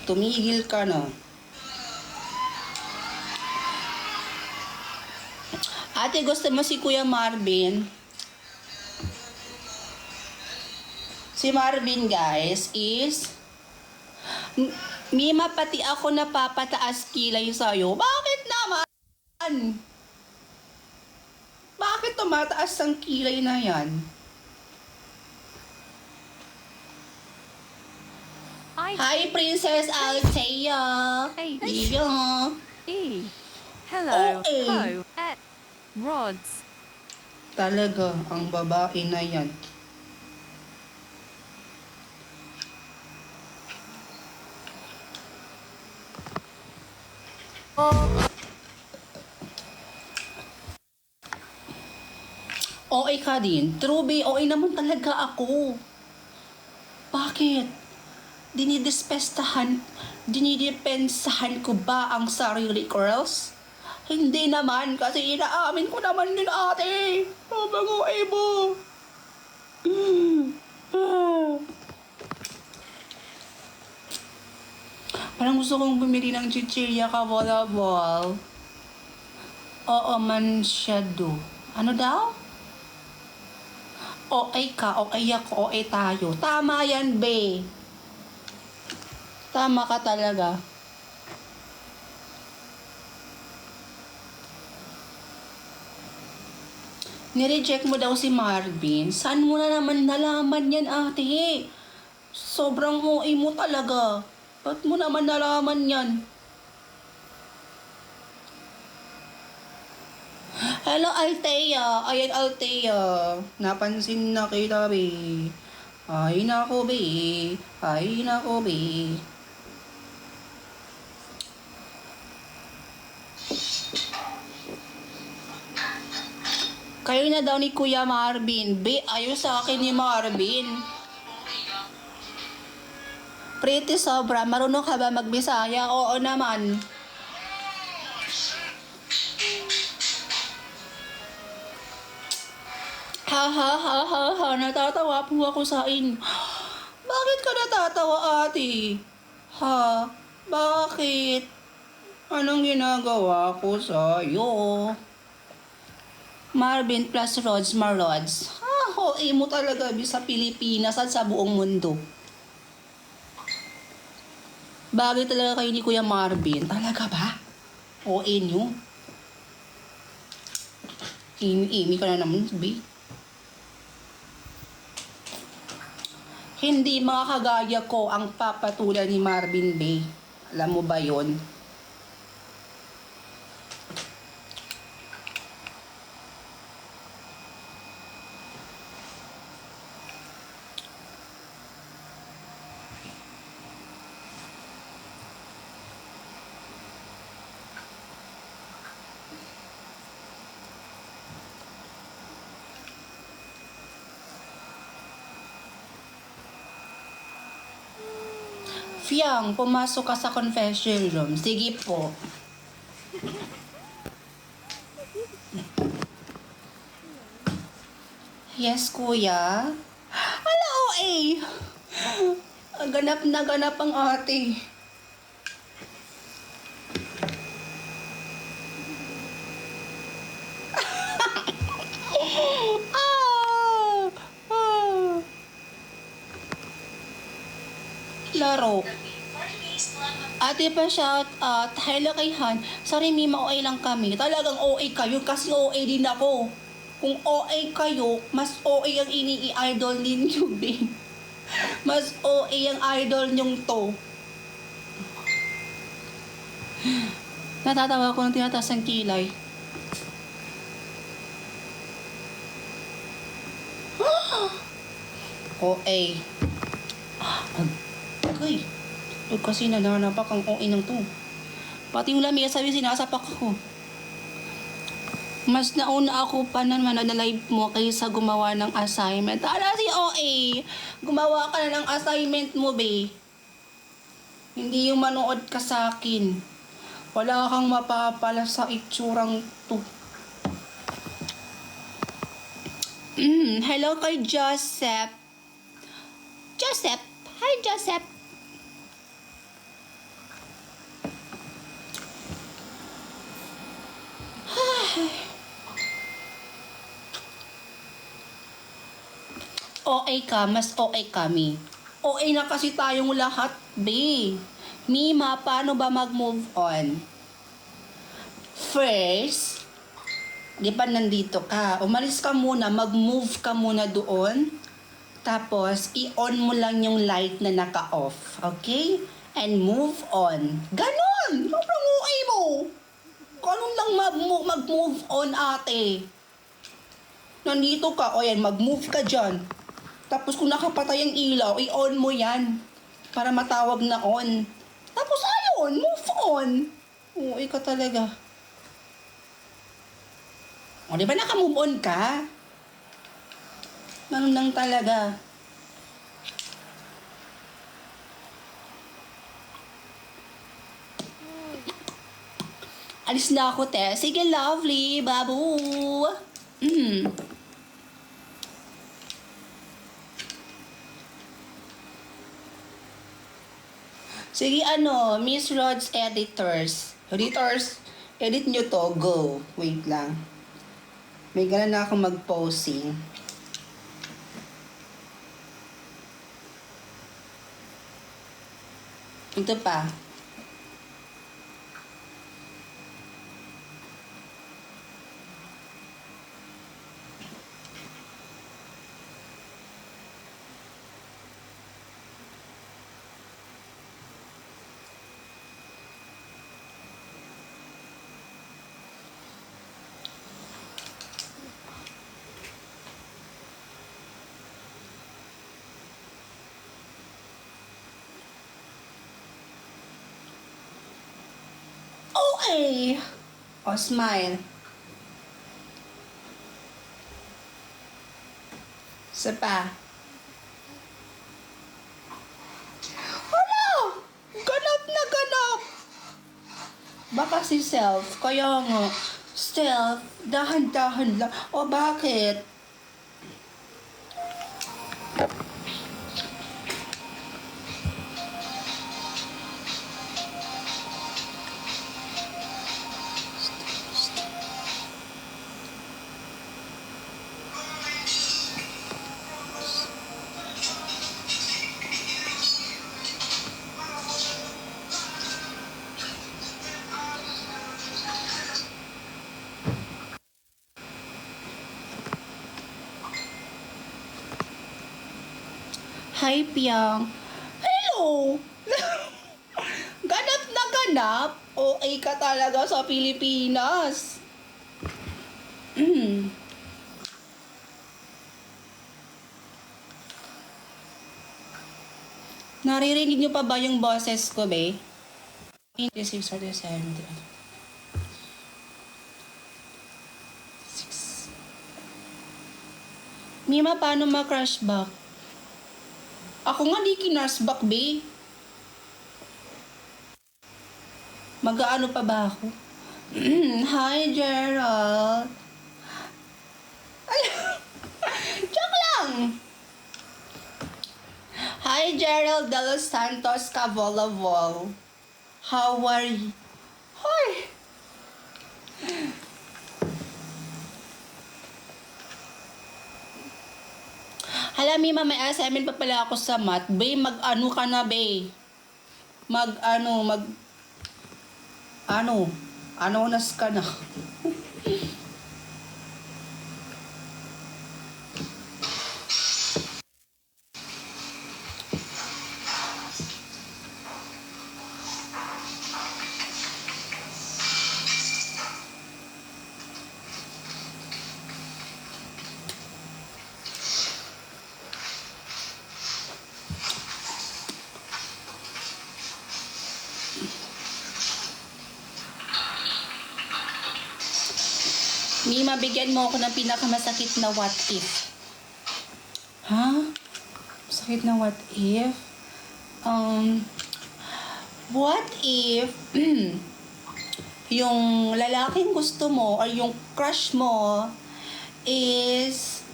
Tumigil ka na. Ate, gusto mo si Kuya Marvin? Si Marvin, guys, is... Mima, pati ako napapataas kilay sa'yo. Bakit naman? Bakit tumataas ang kilay na yan? Hi, Princess Althea. Hey. Livia. E. Hello. Okay. Ho. At. Rods. Talaga, ang babae na yan. OA ka din. True, be, OA naman talaga ako. Bakit? Dinidepensahan ko ba ang sarili ko, girls? Hindi naman, kasi inaamin ko naman din, ate. Habang OA mo. Parang gusto kong bumili ng chichirya ka, volleyball. Oo man siya do. Ano daw? OA ka, OA ako, OA tayo. Tama yan, be. Tama ka talaga. Nireject mo daw si Marvin. Saan mo na naman nalaman yan, ate? Sobrang OA mo talaga. Ba't mo naman nalaman yan? Hello, Althea. Ayan, Althea. Napansin na kita, be. Ay, nako, be. Ay, nako, be. Kayo na daw ni Kuya Marvin. Be, ayos sa akin ni Marvin. Pretty sobra. Marunong ka ba magbisaya? Oo naman. Ha ha ha ha ha. Natatawa po ako sa inyo. Bakit ka natatawa, ate? Ha? Bakit? Anong ginagawa ko sa'yo? Marvin plus Rods, Marods. OA mo talaga sa Pilipinas at sa buong mundo. Bagay talaga kayo ni Kuya Marvin. Talaga ba? OA nyo? Imi ka na naman, be. Hindi mga kagaya ko ang papatulan ni Marvin, be. Alam mo ba yon? Fiang, pumasok ka sa confession room. Sige po. Yes, kuya. Hello, OA. Ganap na ganap ang ate. Laro. Ate pa shout out. Hello kay Han. Sorry, Mima, OA lang kami. Talagang OA kayo kasi OA din ako. Kung OA kayo, mas OA ang ini-idol ninyo, babe. Mas OA ang idol nyong to. Natatawa ko ng tinataas ang kilay. OA. Agay. Huwag kasi nananapak ang OA ng to. Pati yung lamig, sabi sinasapak ako. Mas nauna ako pa naman na live mo kaysa gumawa ng assignment. Ala si OA, gumawa ka na ng assignment mo, be. Hindi yung manood ka sa akin. Wala kang mapapala sa itsurang to. Hello kay Joseph. Joseph. Hi, Joseph. OA ka, mas OA kami. OA na kasi tayong lahat, be. Mima, paano ba mag-move on? First, di ba nandito ka? Umalis ka muna, mag-move ka muna doon. Tapos, i-on mo lang yung light na naka-off. Okay? And move on. Ganon! Sobrang OA mo! Ganun lang mag-move on, ate. Nandito ka, o yan, mag-move ka dyan. Tapos kung nakapatay ang ilaw, i-on mo yan. Para matawag na on. Tapos ayun, move on. Oo, ikaw talaga. O, di ba naka-move on ka? Ganun lang talaga. Alis na ako, te. Sige, lovely. Babu. Sige, Miss Rod's editors. Editors, edit nyo to. Go. Wait lang. May gana na akong mag-posing. Ito pa. Okay. O, smile. Isa pa. Wala! Ganap na ganap! Baka si self. Kaya nga, self, dahan-dahan lang. O, bakit? Hi, Piang. Hello! Ganap na ganap. Okay ka talaga sa Pilipinas. Naririnig niyo pa ba yung boses ko, be? 26 or 70. 6. Mima, paano ma-crush back? Ako nga di kinashback, be. Mag-aano pa ba ako? Hi, Gerald. Joke lang. Hi, Gerald de los Santos Cavolavol. How are you? Hi. Hala, Mima, may assignment pa pala ako sa math. Be, mag-ano ka na, be? Anonas ka na. Mima, bigyan mo ako ng pinakamasakit na what if. Ha? Masakit na what if? What if yung lalaking gusto mo or yung crush mo is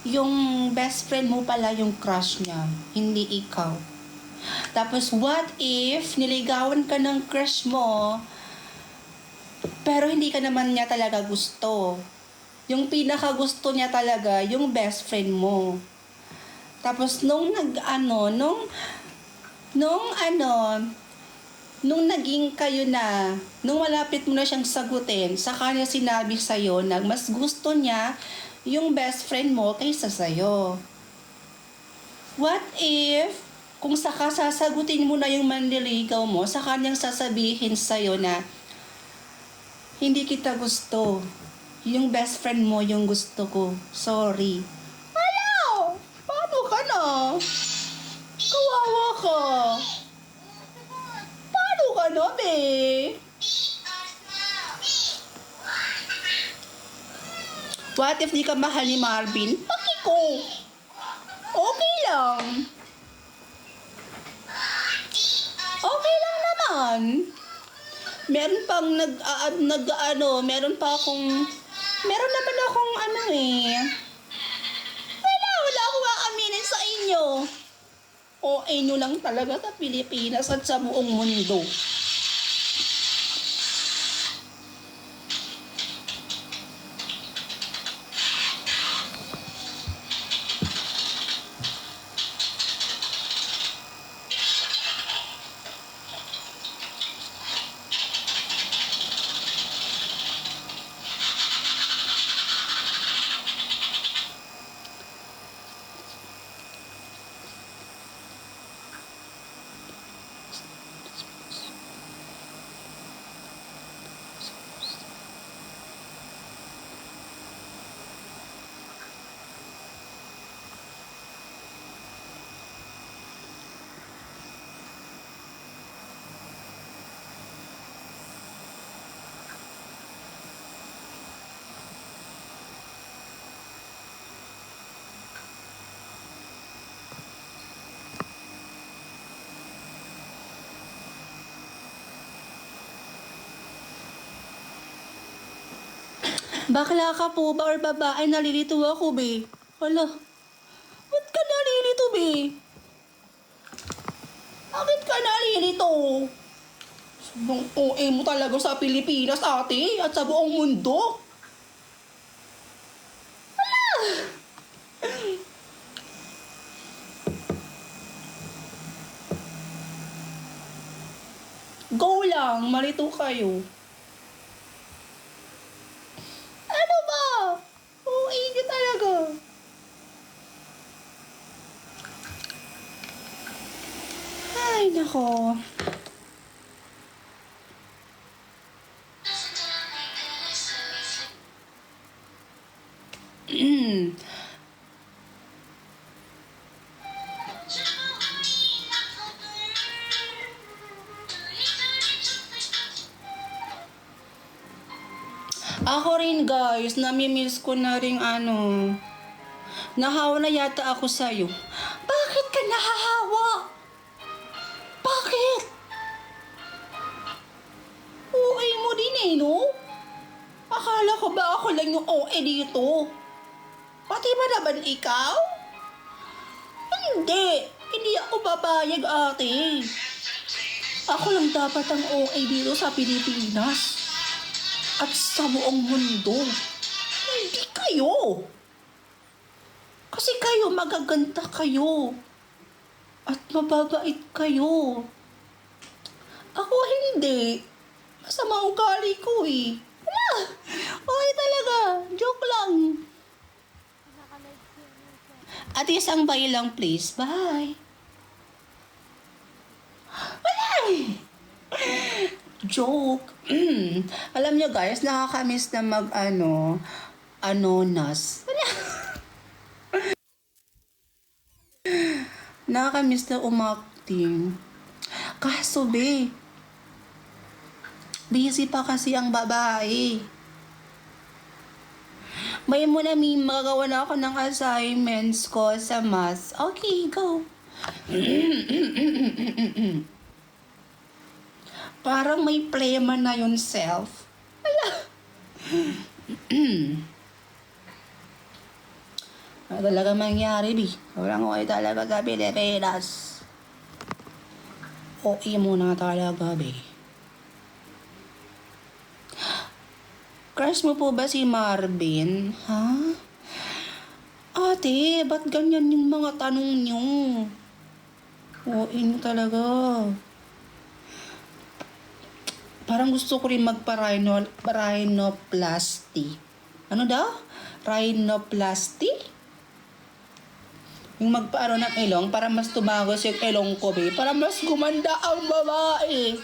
yung best friend mo pala yung crush niya, hindi ikaw. Tapos what if niligawan ka ng crush mo pero hindi ka naman niya talaga gusto. Yung pinaka gusto niya talaga, yung best friend mo. Tapos nung nung naging kayo na, nung malapit mo na siyang sagutin, saka niya sinabi sa'yo na mas gusto niya yung best friend mo kaysa sa'yo. What if, kung saka sasagutin mo na yung manliligaw mo, saka niyang sasabihin sa'yo na, hindi kita gusto. Yung best friend mo yung gusto ko. Sorry. Hello! Paano ka na? Kawawa ka. Paano ka na, be? What if di ka mahal ni Marvin? Bakit ko? Okay lang. Okay lang naman. Meron pang meron naman akong wala akong aaminin sa inyo. O inyo lang talaga sa Pilipinas at sa buong mundo. Bakla ka po ba or babae? Nalilito ako, be. Hala. Ba't ka nalilito, be? Bakit ka nalilito? Sobrang OA mo talaga sa Pilipinas, ate. At sa buong mundo. Go lang. Malito kayo. Ano ba? OA niyo talaga. Ay, nako. Ako rin, guys. Namimiss ko na rin nahawa na yata ako sa'yo. Bakit ka nahahawa? Bakit? OA mo din eh, no? Akala ko ba ako lang yung OA dito? Pati ba naman ikaw? Hindi. Hindi ako papayag, ate. Ako lang dapat ang OA dito sa Pilipinas. At sa buong mundo. Hindi kayo. Kasi kayo, magaganda kayo. At mababait kayo. Ako hindi. Masama ugali ko eh. Wala. Okay talaga. Joke lang. At isang bye lang please. Bye. Wala eh. Joke. Alam nyo guys, nakakamiss na anonas. Nakakamiss na umakting. Kaso be, busy pa kasi ang babae. May muna magagawa na ako ng assignments ko sa math. Okay, go. Parang may plema na yun self. Wala. Ano talaga mangyari, Bi? Walang okay talaga sa Pilipinas. Okay muna talaga, Bi. Crush mo po ba si Marvin? Ha? Ate, ate, ba't ganyan yung mga tanong nyo? Oo, inyo talaga. Parang gusto ko rin magpa-rhinoplasty. Ano daw? Rhinoplasty? Yung magpaano ng ilong para mas tumagos yung ilong ko, be. Para mas gumanda ang babae.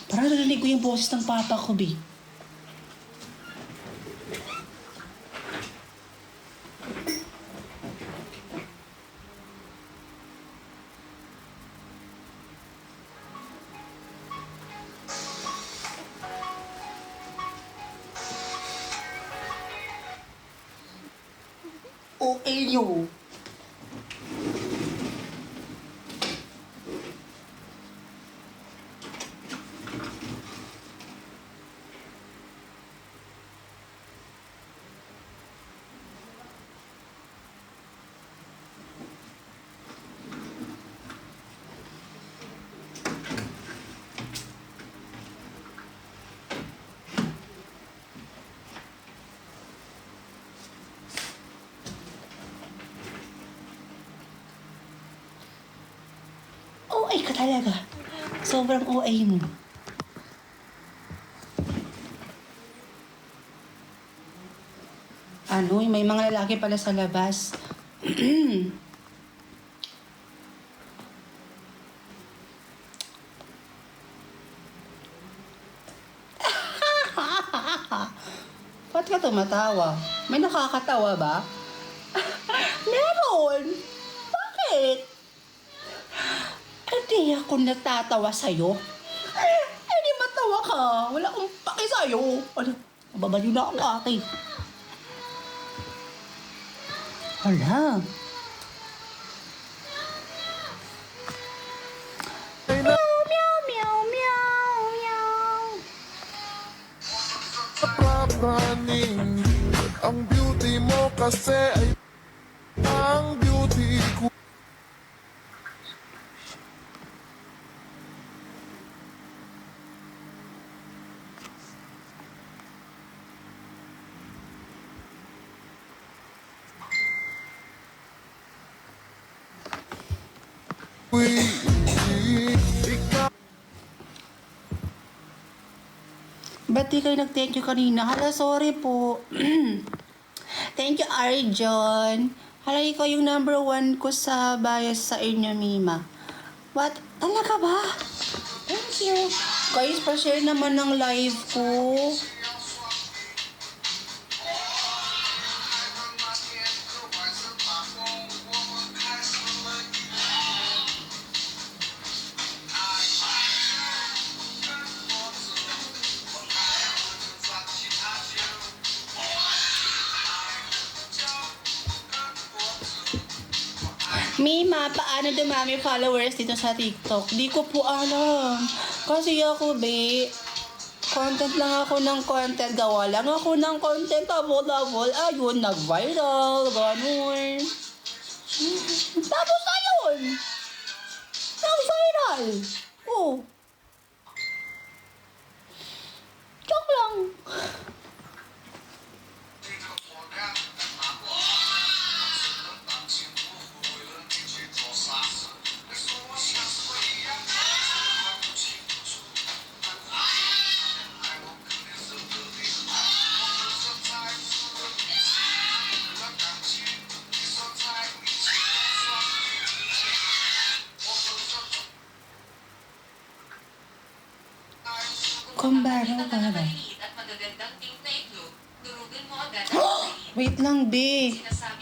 Parang narinig ko yung boses ng papa ko, be. OA nyo. OA ka talaga. Sobrang OA mo. Ano, may mga lalaki pala sa labas. Ba't ka tumatawa? May nakakatawa ba? Meron! Bakit? Hindi ako natatawa sa'yo. Hindi matawa ka. Wala akong paki sa'yo. Ano? Babaliw na ako ate. Hala. Meow, meow, meow, meow, meow. Papraning ang beauty mo kasi ay ang beauty ko. Ikaw Ba't di kayo nag-thank you kanina? Hala, sorry po. Thank you, Arjon. Hala, ikaw yung number 1 ko sa bias sa inyo, Mima. What? Talaga ba? Thank you. Guys, pa-share naman ng live ko. Mima, paano dumami followers dito sa TikTok? Di ko po alam. Kasi ako, be, content lang ako ng content. Gawa lang ako ng content. Abol-abol. Ayun, nag-viral. Ganun. Tapos ayun. Nag-viral. Oh. Joke lang. Kumbaro ka ba? At magagandang team na itlog, durugin mo agad Wait lang, be. sinasabi